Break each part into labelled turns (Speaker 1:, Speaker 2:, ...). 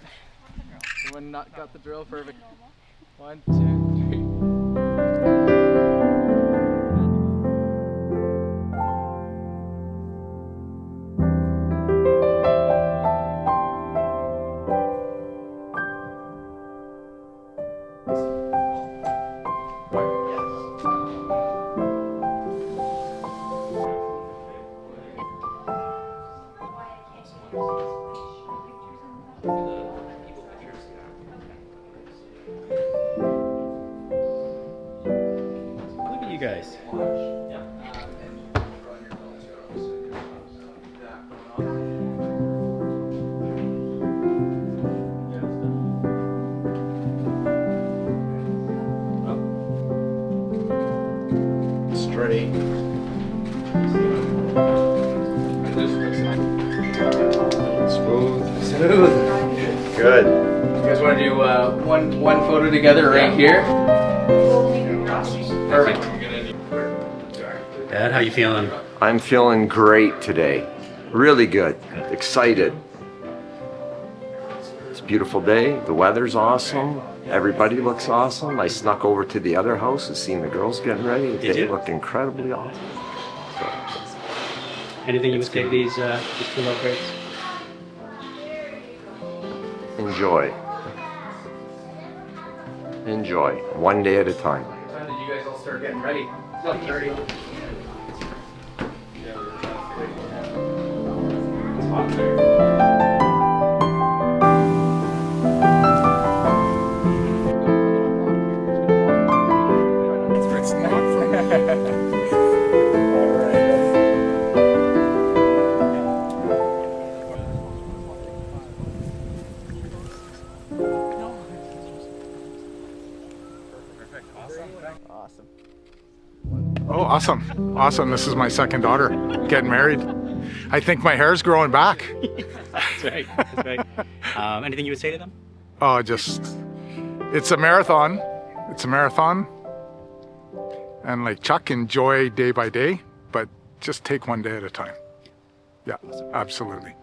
Speaker 1: right. Someone not got the drill perfect. 1, 2, 3.
Speaker 2: Look at you guys.
Speaker 3: Straight. Smooth. Good.
Speaker 1: You guys want to do one photo together right here? Perfect.
Speaker 2: Dad, how you feeling?
Speaker 3: I'm feeling great today. Really good. Excited. It's a beautiful day. The weather's awesome. Everybody looks awesome. I snuck over to the other house and seen the girls getting ready. They look incredibly awesome.
Speaker 2: Anything you would say to these two lovebirds?
Speaker 3: Enjoy. Enjoy. One day at a time.
Speaker 1: What time did you guys all start getting ready? 30. It's hot there. Awesome.
Speaker 4: Oh, awesome. Awesome. This is my second daughter getting married. I think my hair's growing back.
Speaker 2: That's right. That's right. Anything you would say to them?
Speaker 4: Oh, it's a marathon. It's a marathon. And like Chuck, enjoy day by day, but just take one day at a time. Yeah, absolutely.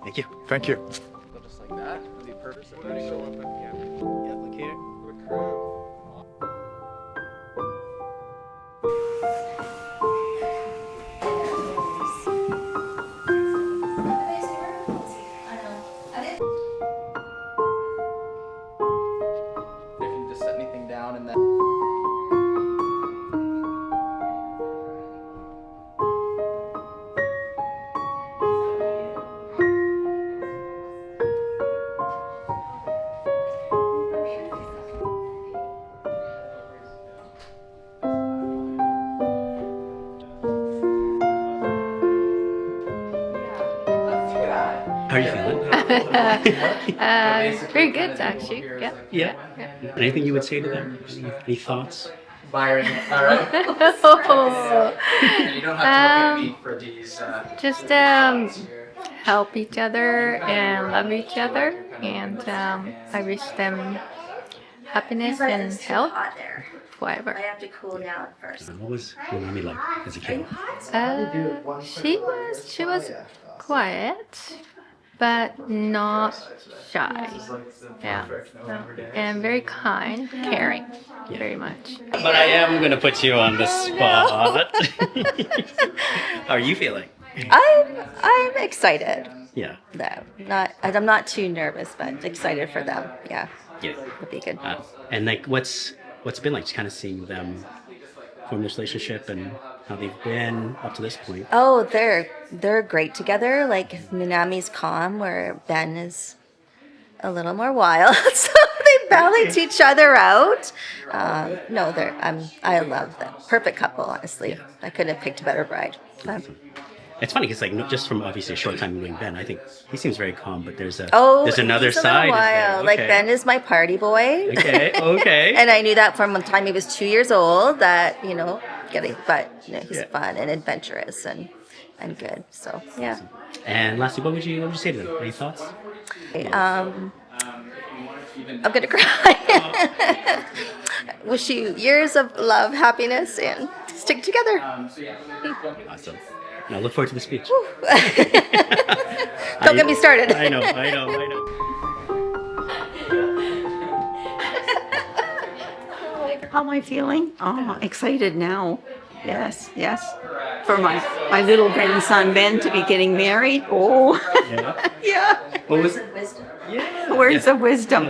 Speaker 2: Thank you.
Speaker 4: Thank you.
Speaker 1: Go just like that. It'll be perfect.
Speaker 2: Yeah, look here.
Speaker 1: If you just set anything down and then.
Speaker 2: How are you feeling?
Speaker 5: Very good, actually. Yeah.
Speaker 2: Yeah. Anything you would say to them? Any thoughts?
Speaker 1: Byron, all right?
Speaker 5: Oh,
Speaker 1: And you don't have to look at me for these.
Speaker 5: just help each other and love each other, and I wish them happiness and health forever.
Speaker 6: I have to cool down first.
Speaker 2: What was your mommy like as a kid?
Speaker 5: She was quiet, but not shy. Yeah, and very kind, caring, very much.
Speaker 2: But I am going to put you on the spot. How are you feeling?
Speaker 6: I'm excited.
Speaker 2: Yeah.
Speaker 6: Though I'm not too nervous, but excited for them. Yeah,
Speaker 2: Yeah.
Speaker 6: it'll be good.
Speaker 2: And like, what's it been like just kind of seeing them form this relationship and how they've been up to this point?
Speaker 6: Oh, they're great together. Like Minami's calm, where Ben is a little more wild, so they balance each other out. No, I love them. Perfect couple, honestly.
Speaker 2: Yeah.
Speaker 6: I couldn't have picked a better bride.
Speaker 2: It's funny because, like, just from obviously a short time knowing Ben, I think he seems very calm, but there's another
Speaker 6: he's a
Speaker 2: side.
Speaker 6: little wild. Like Ben is my party boy.
Speaker 2: Okay.
Speaker 6: And I knew that from the time he was 2 years old. That he's fun and adventurous and good. So yeah.
Speaker 2: And lastly, what would you say to them? Any thoughts?
Speaker 6: I'm gonna cry. Wish you years of love, happiness, and stick together.
Speaker 2: Awesome. Now look forward to the speech.
Speaker 6: Don't get me started.
Speaker 2: I know.
Speaker 7: How am I feeling? Oh, excited now. Yes, yes. For my little grandson Ben to be getting married. Oh,
Speaker 2: Yeah.
Speaker 7: yeah.
Speaker 2: What was?
Speaker 7: Words of wisdom.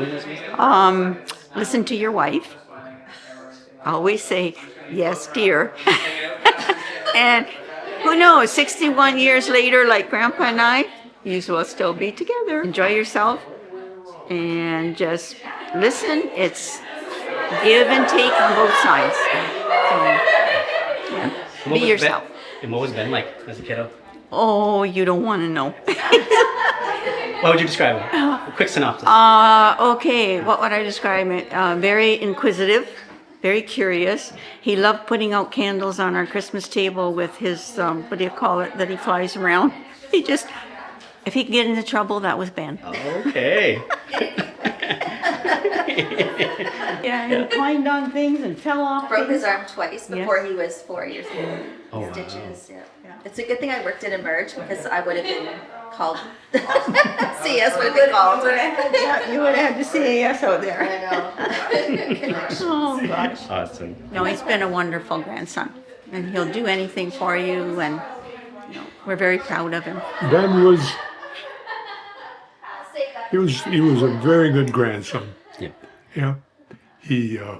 Speaker 7: Listen to your wife. Always say, yes, dear. And who knows, 61 years later, like Grandpa and I, you will still be together. Enjoy yourself and just listen. It's give and take on both sides. So, yeah.
Speaker 2: What
Speaker 7: Be
Speaker 2: was
Speaker 7: yourself.
Speaker 2: Ben, and what was Ben like as a kiddo?
Speaker 7: Oh, you don't want to know.
Speaker 2: What would you describe him? A quick synopsis.
Speaker 7: Okay, what would I describe it? Very inquisitive, very curious. He loved putting out candles on our Christmas table with his, what do you call it, that he flies around. He just, if he could get into trouble, that was Ben.
Speaker 2: Okay.
Speaker 7: Yeah, he climbed on things and fell off.
Speaker 6: Broke his
Speaker 7: things.
Speaker 6: arm twice before he was 4 years old.
Speaker 2: Oh, wow.
Speaker 6: Stitches, yeah. It's a good thing I worked at Emerge because I would have been called. CS would have been called.
Speaker 7: Yeah, you would have had to say yes out there.
Speaker 6: I know.
Speaker 7: Oh, gosh.
Speaker 2: Awesome.
Speaker 7: No, he's been a wonderful grandson. And he'll do anything for you. And we're very proud of him.
Speaker 8: Ben was, he was a very good grandson.
Speaker 2: Yeah.
Speaker 8: Yeah,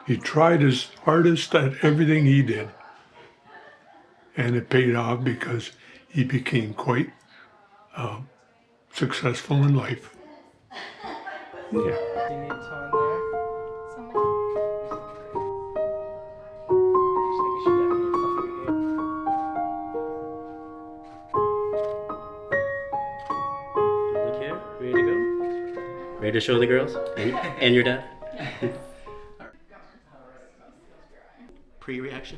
Speaker 8: he tried his hardest at everything he did, and it paid off because he became quite successful in life. Yeah.
Speaker 1: Do you need tone there?
Speaker 2: Look here. Ready to go? Ready to show the girls? And your dad? Pre-reaction?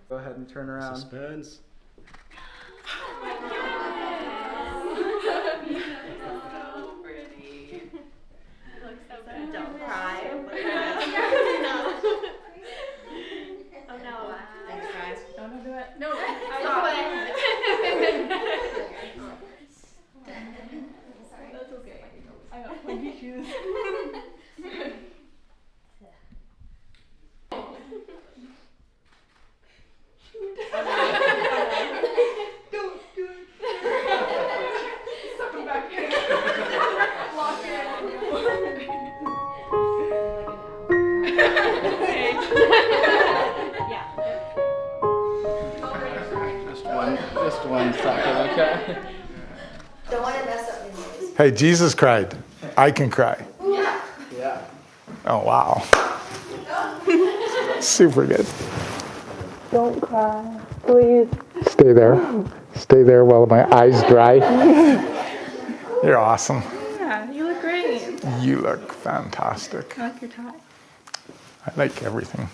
Speaker 1: Go ahead and turn around.
Speaker 2: Suspense.
Speaker 1: Just one second, okay?
Speaker 6: Don't want to mess up your nose.
Speaker 4: Hey, Jesus cried. I can cry.
Speaker 1: Yeah.
Speaker 4: Oh, wow. Super good.
Speaker 5: Don't cry, please.
Speaker 4: Stay there. Stay there while my eyes dry. You're awesome.
Speaker 5: Yeah, you look great.
Speaker 4: You look fantastic.
Speaker 5: I like your tie.
Speaker 4: I like everything.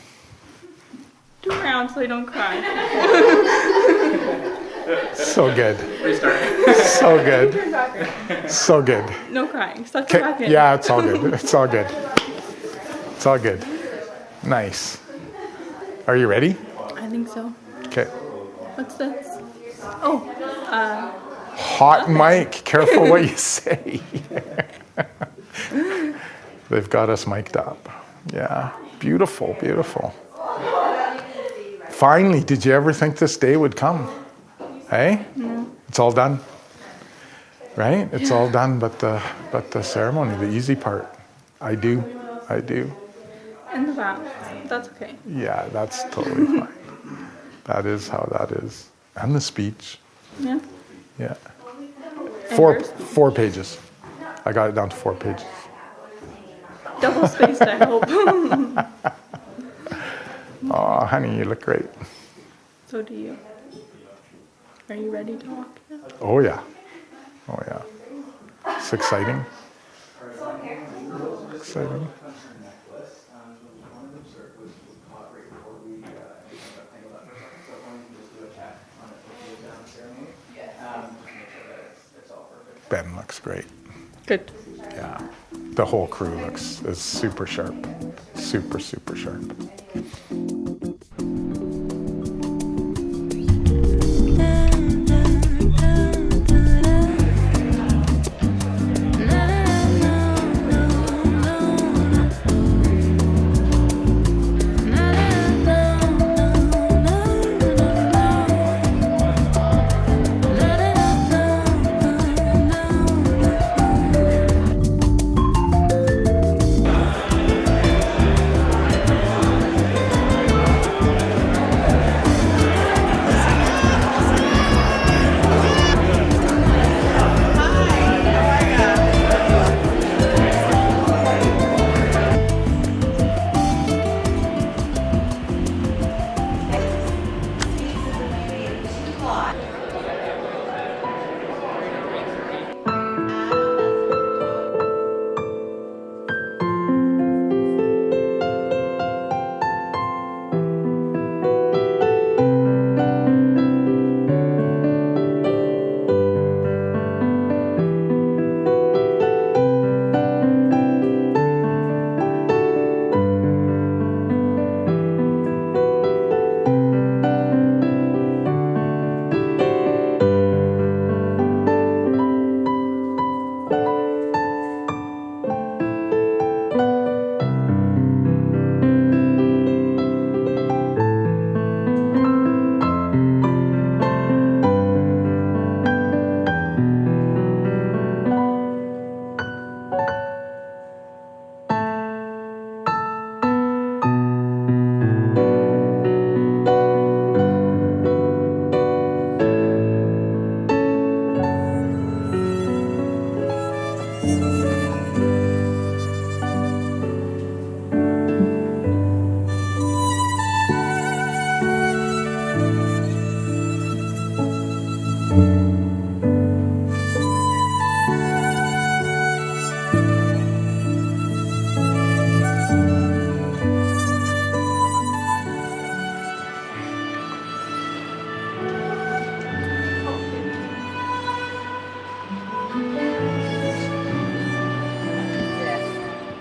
Speaker 5: Turn around so I don't cry.
Speaker 4: So good. So good. So good.
Speaker 5: No crying. Suck it back in.
Speaker 4: Yeah, it's all good. It's all good. It's all good. Nice. Are you ready?
Speaker 5: I think so.
Speaker 4: Okay.
Speaker 5: What's this? Oh,
Speaker 4: Hot mic. Careful what you say. They've got us mic'd up. Yeah. Beautiful, beautiful. Finally, did you ever think this day would come? Hey?
Speaker 5: no.
Speaker 4: It's all done. Right? It's all done but the ceremony, the easy part. I do.
Speaker 5: And the vows. That's okay.
Speaker 4: Yeah, that's totally fine. That is how that is. And the speech.
Speaker 5: Yeah.
Speaker 4: Yeah.
Speaker 5: And
Speaker 4: Four
Speaker 5: yours?
Speaker 4: pages. I got it down to 4 pages.
Speaker 5: Double spaced, I hope.
Speaker 4: Oh, honey, you look great.
Speaker 5: So do you. Are you ready to walk now?
Speaker 4: Oh, yeah. Oh, yeah. It's exciting. Exciting. Ben looks great.
Speaker 5: Good.
Speaker 4: Yeah. The whole crew is super sharp. Super, super sharp.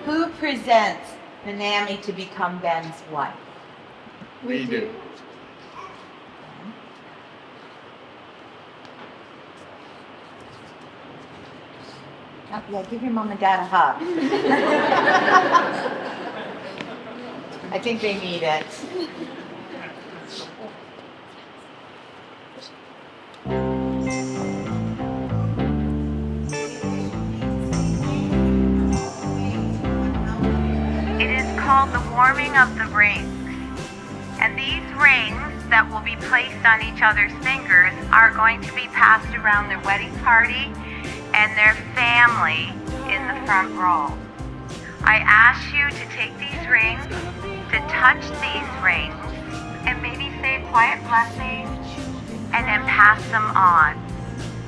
Speaker 7: Who presents Minami to become Ben's wife?
Speaker 1: We do.
Speaker 7: Oh, yeah, give your mom and dad a hug. I think they need it.
Speaker 9: It is called the warming of the rings. And these rings that will be placed on each other's fingers are going to be passed around their wedding party and their family in the front row. I ask you to take these rings, to touch these rings, and maybe say a quiet blessing, and then pass them on.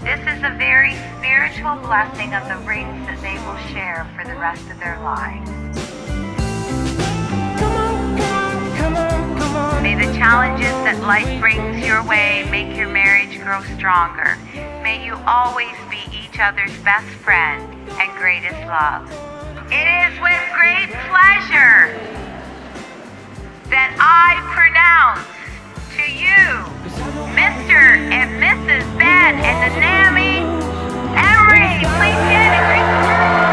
Speaker 9: This is a very spiritual blessing of the rings that they will share for the rest of their lives. May the challenges that life brings your way make your marriage grow stronger. May you always be each other's best friend and greatest love. It is with great pleasure that I pronounce to you, Mr. and Mrs. Ben and Minami Emery. Please stand and greet the room.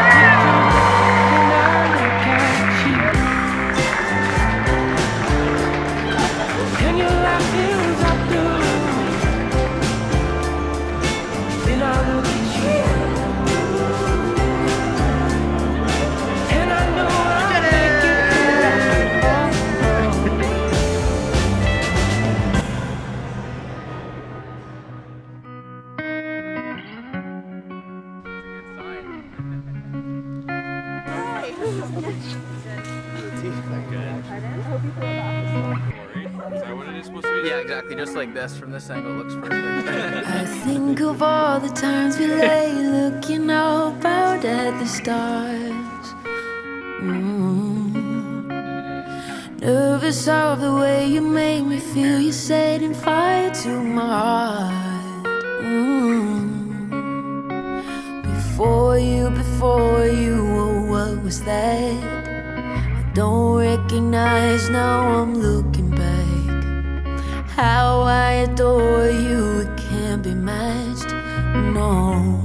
Speaker 1: Yeah, exactly. Just like this from this angle looks perfect.
Speaker 10: I think of all the times we lay looking up out at the stars. Nervous of the way you make me feel. You're setting fire to my heart. Before you, oh, what was that? I don't recognize, now I'm looking back. How I adore you, it can't be matched, no.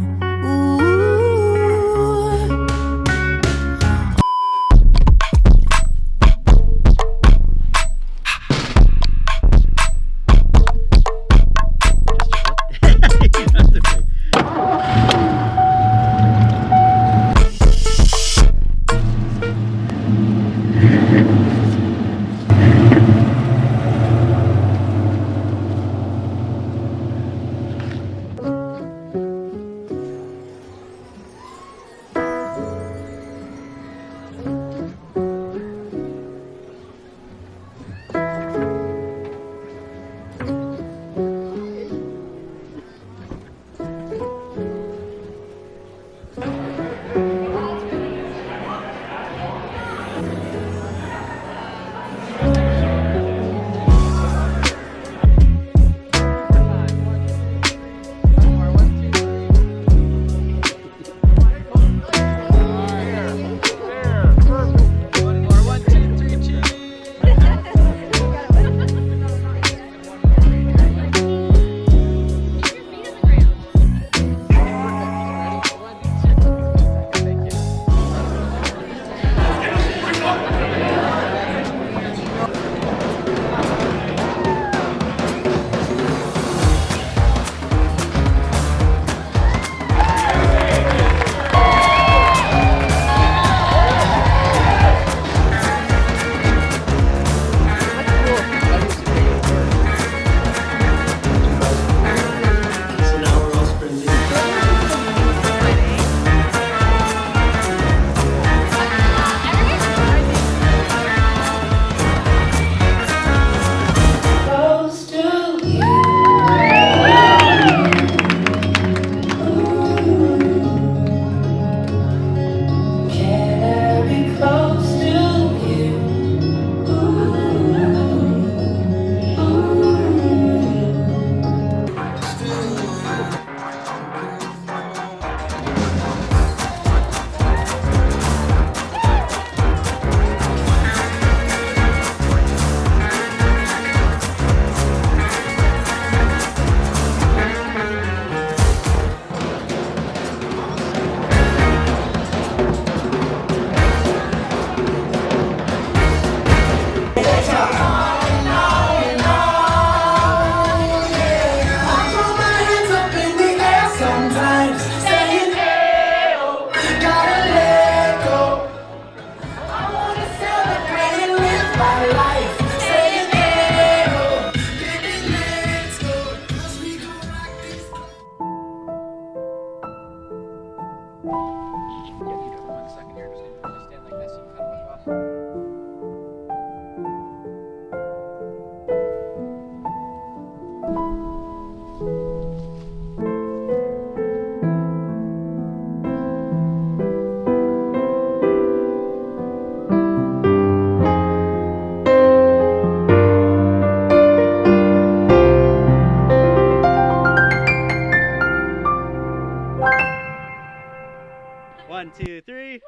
Speaker 2: 1, 2, 3.